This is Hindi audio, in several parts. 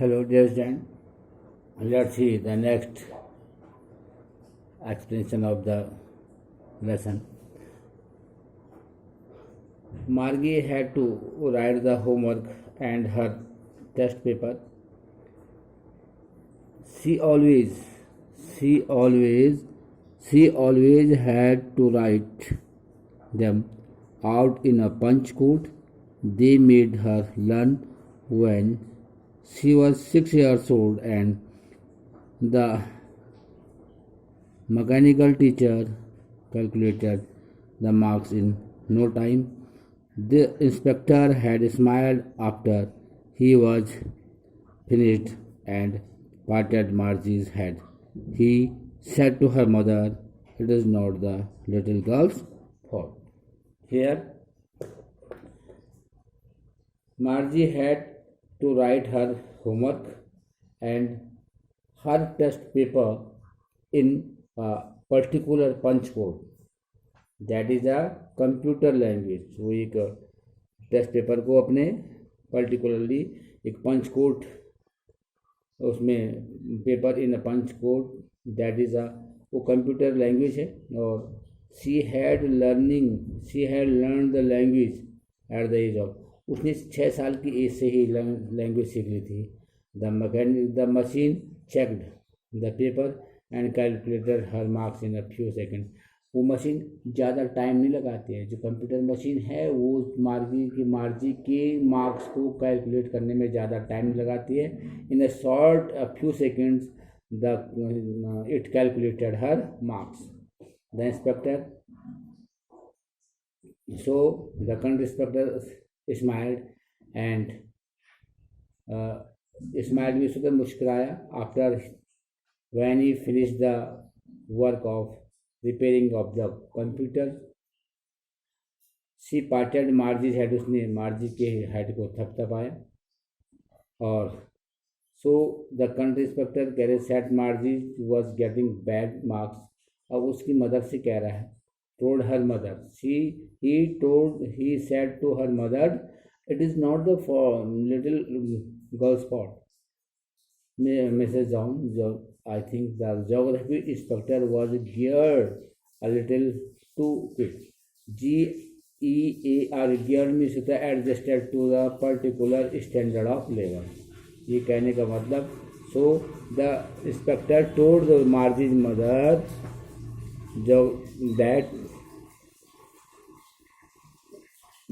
Hello, dear student. Let's see the next explanation of the lesson. Margie had to write the homework and her test paper. She always, she always, she always had to write them out in a punch code. They made her learn when she was 6 years old, and the mechanical teacher calculated the marks in no time. The inspector had smiled after he was finished and patted Margie's head. He said to her mother, "It is not the little girl's fault." Here, Margie had to write her homework and her test paper in a particular punch code. That is a computer language. वो एक टेस्ट पेपर को अपने पर्टिकुलरली एक पंच कोड, उसमें paper in a punch code, that is a वो कंप्यूटर लैंग्वेज है। और she had learn the language at the age of, उसने 6 साल की एज से ही लैंग्वेज सीख ली थी। The machine checked the paper and calculated her marks in a few second. वो मशीन ज़्यादा टाइम नहीं लगाती है, जो कंप्यूटर मशीन है वो मार्जी के मार्क्स को कैलकुलेट करने में ज़्यादा टाइम लगाती है। In a short few seconds it calculated her marks. The inspector the country inspector smiled and smiled भी उसको मुस्कुराया after when he finish the work of repairing of the computer. She parted Margie's head, उसने मार्जी के हेड को थपथपाया। और सो द कंट्री इंस्पेक्टर कह रहे said Margie was getting bad marks. अब उसकी मदर से कह रहा है, told her mother, he said to her mother, it is not the little girl's fault. Mrs. John, I think the geography inspector was geared a little too quick. GEAR, geared means adjusted to the particular standard of level. ये कहने का मतलब, so the inspector told the Margie's mother that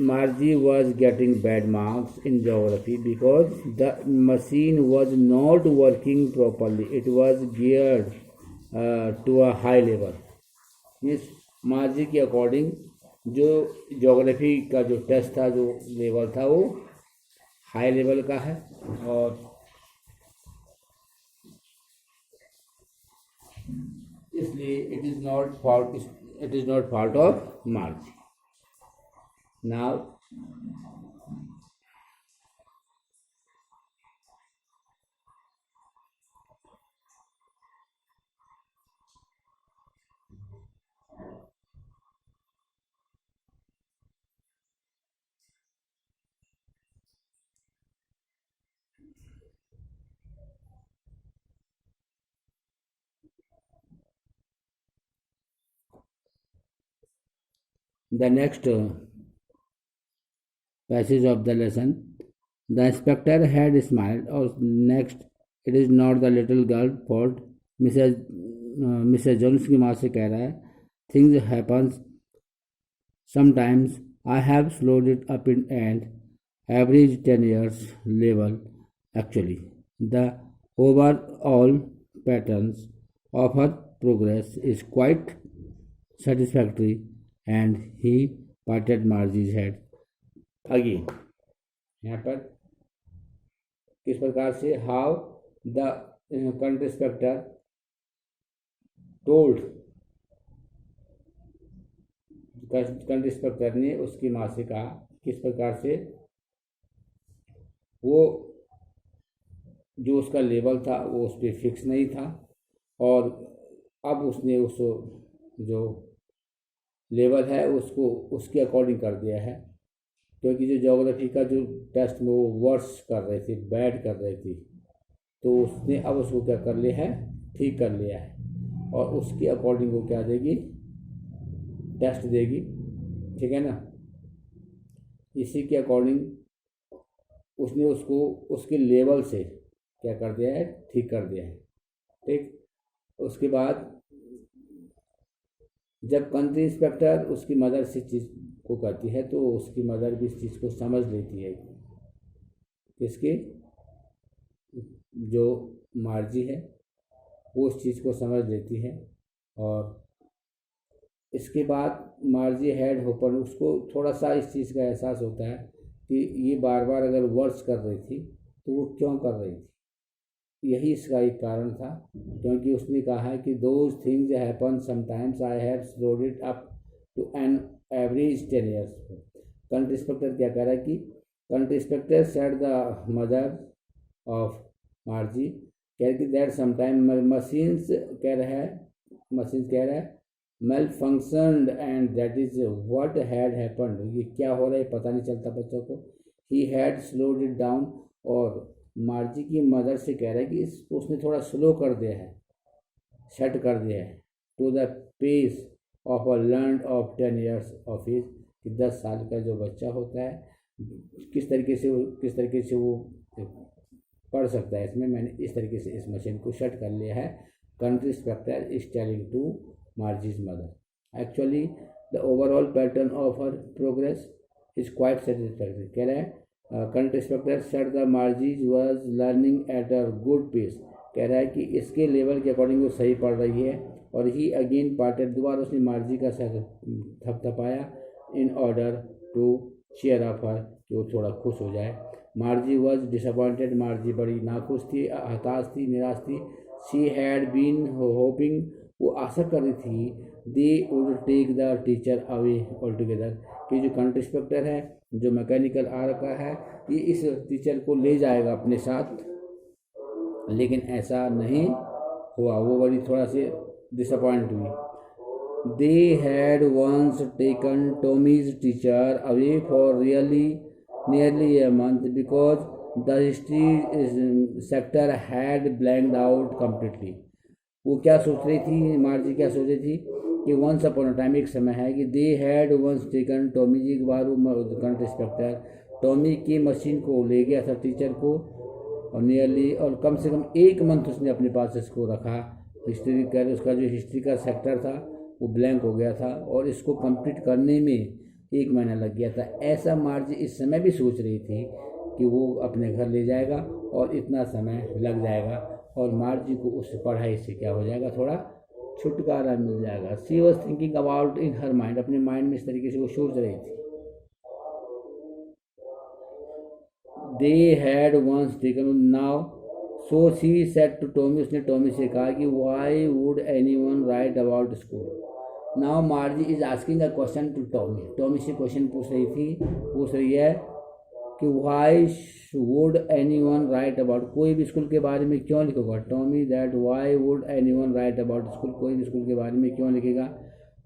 Margie was getting bad marks in geography because the machine was not working properly. It was geared to a high level. Means मार्जी के अकॉर्डिंग जो ज्योग्राफी का जो टेस्ट था, जो लेवल था, वो हाई लेवल का है। और इसलिए it is not fault of मार्जी। Now, the next passage of the lesson. The inspector had smiled. Or next, it is not the little girl's fault. Mrs Jones की माँ से कह रहा है, things happens sometimes, I have slowed it up in and average 10 years level. Actually, the overall patterns of her progress is quite satisfactory, and he patted Margie's head. Again यहाँ पर किस प्रकार से, how the country inspector told, country inspector ने उसकी माँ से कहा किस प्रकार से वो जो उसका लेवल था वो उस पर फिक्स नहीं था, और अब उसने उस जो लेवल है उसको उसके अकॉर्डिंग कर दिया है। क्योंकि जो ज्योग्राफी का जो टेस्ट में वो वर्स कर रही थी, बैड कर रही थी, तो उसने अब उसको क्या कर लिया है, ठीक कर लिया है, और उसके अकॉर्डिंग वो क्या देगी, टेस्ट देगी, ठीक है ना। इसी के अकॉर्डिंग उसने उसको उसके लेवल से क्या कर दिया है, ठीक कर दिया है, ठीक। उसके बाद जब कंट्री इंस्पेक्टर उसकी मदर से चीज़ को कहती है तो उसकी मदर भी इस चीज़ को समझ लेती है, किसकी, जो मार्जी है वो उस चीज़ को समझ लेती है। और इसके बाद मार्जी हेड होपर, उसको थोड़ा सा इस चीज़ का एहसास होता है कि ये बार बार अगर वर्ड्स कर रही थी तो वो क्यों कर रही थी। यही इसका एक कारण था, क्योंकि उसने कहा है कि those things happen sometimes, I have slowed it up to an average 10 years. Country inspector क्या कह रहा है कि country inspector said the mother of Margie, कह रही दैट समटाइम मशीन्स, कह रहा है मशीन, कह रहा है malfunctioned and that is what had happened, ये क्या हो रहा है पता नहीं चलता बच्चों को। He had slowed it down, और मार्जी की मदर से कह रहा है कि इसको उसने थोड़ा स्लो कर दिया है, सेट कर दिया है, to the pace of a learn of 10 years of age, कि 10 साल का जो बच्चा होता है किस तरीके से वो पढ़ सकता है। इसमें मैंने इस तरीके से इस मशीन को सेट कर लिया है। Country inspector is telling to Margie's mother, actually the overall pattern of her progress is quite satisfactory. कह रहा है country inspector said the Margie's was learning at a good pace, कह रहा है कि इसके लेवल के अकॉर्डिंग वो सही पढ़ रही है। और ही अगेन पार्टेड, दोबारा उसने मार्जी का सर थपथपाया, in order to cheer up her, कि वो थोड़ा खुश हो जाए। मार्जी वॉज डिसअपॉइंटेड, मार्जी बड़ी नाखुश थी, हताश थी, निराश थी। शी हैड बीन होपिंग, वो आशा कर रही थी, they would take the teacher away altogether, कि जो कंट्री इंस्पेक्टर है, जो मैकेनिकल आ रखा है, ये इस टीचर को ले जाएगा अपने साथ, लेकिन ऐसा नहीं हुआ। वो बड़ी थोड़ा सी डिसअपॉइंट हुई। They had once taken Tommy's teacher away for really nearly a month because the history sector had blanked out completely। वो क्या सोच रही थी, मार्जी क्या सोच रही थी कि वंस अपॉन अ टाइम, एक समय है कि they had once taken Tommy जी, एक बार वो कंट्री इंस्पेक्टर टॉमी की मशीन को ले गया था टीचर को, और नियरली, और कम से कम 1 मंथ उसने अपने पास इसको रखा। हिस्ट्री कर, उसका जो हिस्ट्री का सेक्टर था वो ब्लैंक हो गया था, और इसको कंप्लीट करने में 1 महीना लग गया था। ऐसा मार्जी इस समय भी सोच रही थी कि वो अपने घर ले जाएगा और इतना समय लग जाएगा, और मार्जी को उस पढ़ाई से क्या हो जाएगा, थोड़ा छुटकारा मिल जाएगा। She was thinking about in her mind, अपने माइंड में इस तरीके से वो सोच रही थी। They had once taken now, so she said to Tommy, उसने टॉमी से कहा कि why would anyone write about school. Now Margie is asking a question to Tommy, Tommy से क्वेश्चन पूछ रही है कि why would anyone write about, कोई भी स्कूल के बारे में क्यों लिखेगा। Tommy that why would anyone write about school, कोई भी स्कूल के बारे में क्यों लिखेगा।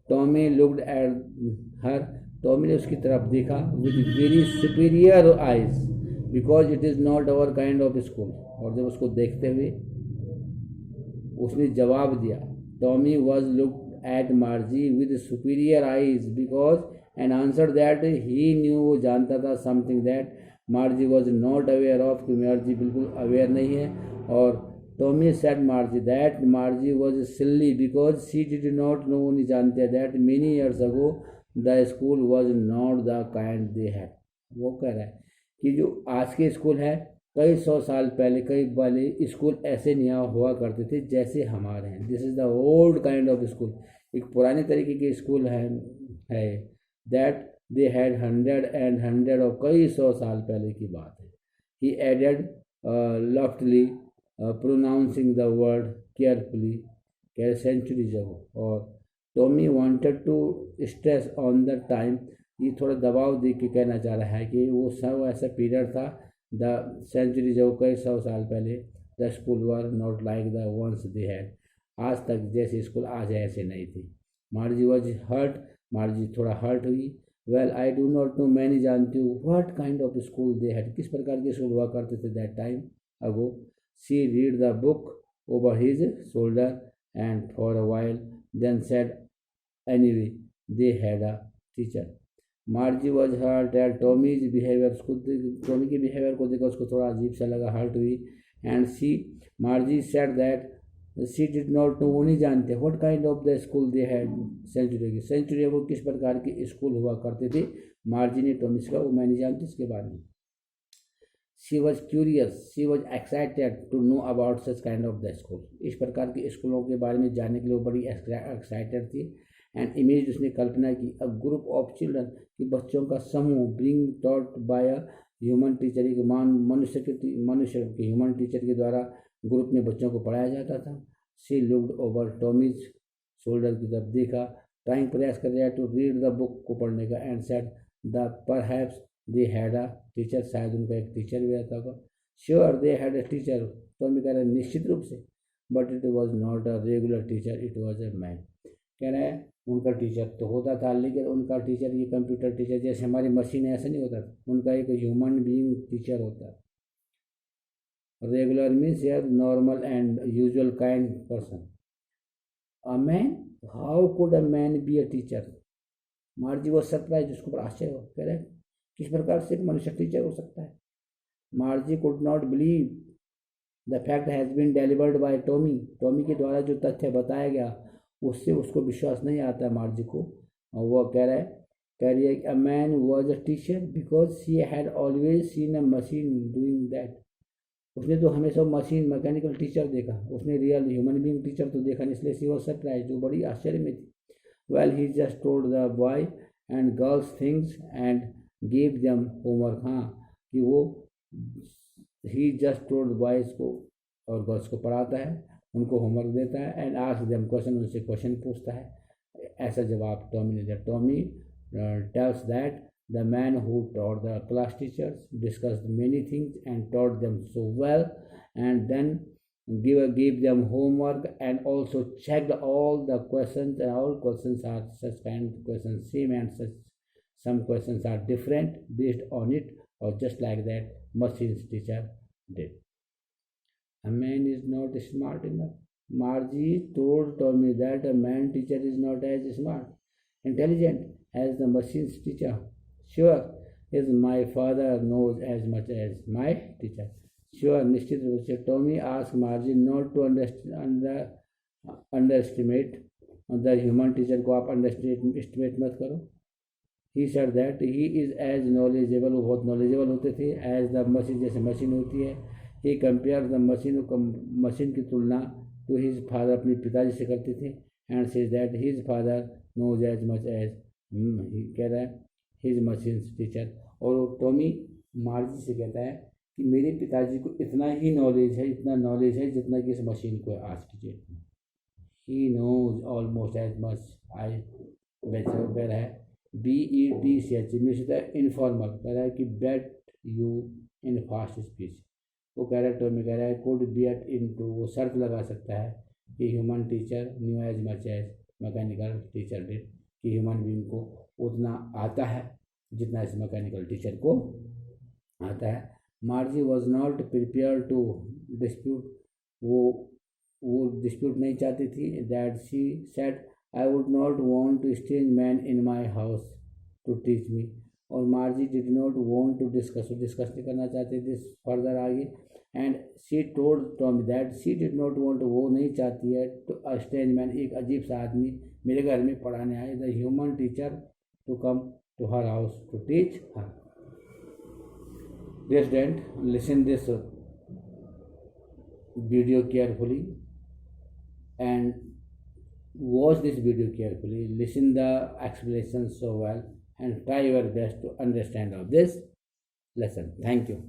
Tommy looked at her, Tommy ने उसकी तरफ देखा, with very superior eyes, because it is not our kind of school, और जब उसको देखते हुए उसने जवाब दिया, Tommy was looked at Margie with superior eyes because and answered that he knew, वो जानता था, something that Margie was not aware of, कि मार्जी बिल्कुल अवेयर नहीं है। और Tommy said Margie that Margie was silly because she did not know, नहीं जानते, that many years ago the school was not the kind they had। वो कह रहा है कि जो आज के स्कूल है, कई 100 साल पहले कई वाले स्कूल ऐसे नहीं हुआ करते थे जैसे हमारे हैं। This is the old kind of school, एक पुराने तरीके के स्कूल है दैट दे हैड 100 और कई 100 साल पहले की बात है। He added loftily pronouncing the word carefully, कह सेंचुरीज अगो। और Tommy wanted to stress on the time, ये थोड़ा दबाव दे के कहना चाह रहा है कि वो सब ऐसा पीरियड था, द सेंचुरी जो कई 100 साल पहले, the school were not like the ones they had, आज तक जैसे स्कूल आज ऐसे नहीं थे। मार्जी वॉज हर्ट, मार्जी थोड़ा हर्ट हुई। Well I do not know, मैं नहीं जानती हूँ, what kind of school they had, किस प्रकार के स्कूल हुआ करते थे that time ago. She read the book over his shoulder and for a while, then said, anyway, they had a teacher. Margie was hurt at Tommy's behaviour, उसको टॉमी के बिहेवियर को देखकर उसको थोड़ा अजीब सा लगा, हर्ट हुई. And see Margie said that she did not know, वो नहीं जानते what kind of the school they had. Century की सेंचुरी वो किस प्रकार के स्कूल हुआ करते थे. मार्जी ने टॉमी से कहा वो मैं नहीं जानती इसके बारे में. She was curious, she was excited to know about such kind of the school. इस प्रकार के स्कूलों के बारे में जानने के लिए वो बड़ी एक्साइटेड थी. एंड इमेज उसने कल्पना की अ ग्रुप ऑफ चिल्ड्रन, कि बच्चों का समूह, being taught by a human teacher, एक मनुष्य के ह्यूमन टीचर के द्वारा ग्रुप में बच्चों को पढ़ाया जाता था. She looked over Tommy's shoulder की तरफ देखा, ट्राइंग प्रयास कर रहा है टू रीड द बुक को पढ़ने का. And said the perhaps they had a teacher, शायद उनका एक टीचर भी रहता होगा. Sure they had a teacher, Tommy कह रहा है निश्चित रूप से. But it was not a regular teacher, it was a man. कह रहा है उनका टीचर तो होता था, लेकिन उनका टीचर ये कंप्यूटर टीचर जैसे हमारी मशीन है ऐसा नहीं होता था. उनका एक ह्यूमन बीइंग टीचर होता. रेगुलर मीन्स यार normal and usual kind person. A man, how could a man be a teacher. मार्जी वो सरप्राइज, उसको बड़ा आश्चर्य हो. कह रहे किस प्रकार से एक मनुष्य टीचर हो सकता है. Margie could not believe the fact has been delivered by Tommy. Tommy के द्वारा जो तथ्य बताया गया उससे उसको विश्वास नहीं आता मार्जी को. और वह कह रही है a man was a teacher because she had always seen a machine doing that. उसने तो हमेशा मशीन मैकेनिकल टीचर देखा, उसने रियल ह्यूमन बीइंग टीचर तो देखा नहीं, इसलिए शी वॉज सरप्राइज, जो बड़ी आश्चर्य में थी. Well he just told the boy and girls things and give them homework. हाँ कि वो ही जस्ट टोल्ड बॉयज़ को और गर्ल्स को पढ़ाता है, उनको होमवर्क देता है. एंड आस्क देम क्वेश्चन, उनसे क्वेश्चन पूछता है. ऐसा जवाब टॉमी ने दिया. Tommy tells that the man who taught the class teachers discussed many things and taught them so well and then gave them homework and also checked all the questions, and all questions are such kind of questions same and such some questions are different based on it, or just like that machines teacher did. A man is not smart enough. Margie told Tommy that a man teacher is not as smart, intelligent as the machine's teacher. Sure, is my father knows as much as my teacher. Sure, निश्चित रूप से. Tommy asked Margie not to underestimate the human teacher को आप underestimate मत करो. He said that he is as knowledgeable, वो बहुत knowledgeable होते थे, as the machine, जैसे मशीन होती है. He compared the मशीन की तुलना to his father, अपने पिताजी से करते थे. And says that his father knows as much as कह रहा है his machine's teacher. और टॉमी मार्जी से कहता है कि मेरे पिताजी को इतना ही नॉलेज है, इतना नॉलेज है जितना कि इस मशीन को आज की डेट में. He knows almost as much I better. कह रहा है BETCH मीन्स इनफॉर्मल. कह रहा है कि bet you in fast speech. वो कह रहा है टॉमी कह रहा है कुड बेट इन टू, वो शर्त लगा सकता है कि human teacher knew as much as mechanical teacher did, कि ह्यूमन बीइंग को उतना आता है जितना इस मैकेनिकल टीचर को आता है. Margie was not prepare to dispute, वो डिस्प्यूट नहीं चाहती थी. That she said I would not want to strange man in my house to teach me. और Margie did not want to discuss नहीं करना चाहती थी फर्दर आगे. And she told Tommy that she did not want, वो नहीं चाहती है टू स्ट्रेंज मैन, एक अजीब सा आदमी मेरे घर में पढ़ाने आए, the human teacher to come to her house to teach her. Dear student, listen this video carefully and watch this video carefully. Listen the explanation so well and try your best to understand of this lesson. Thank you.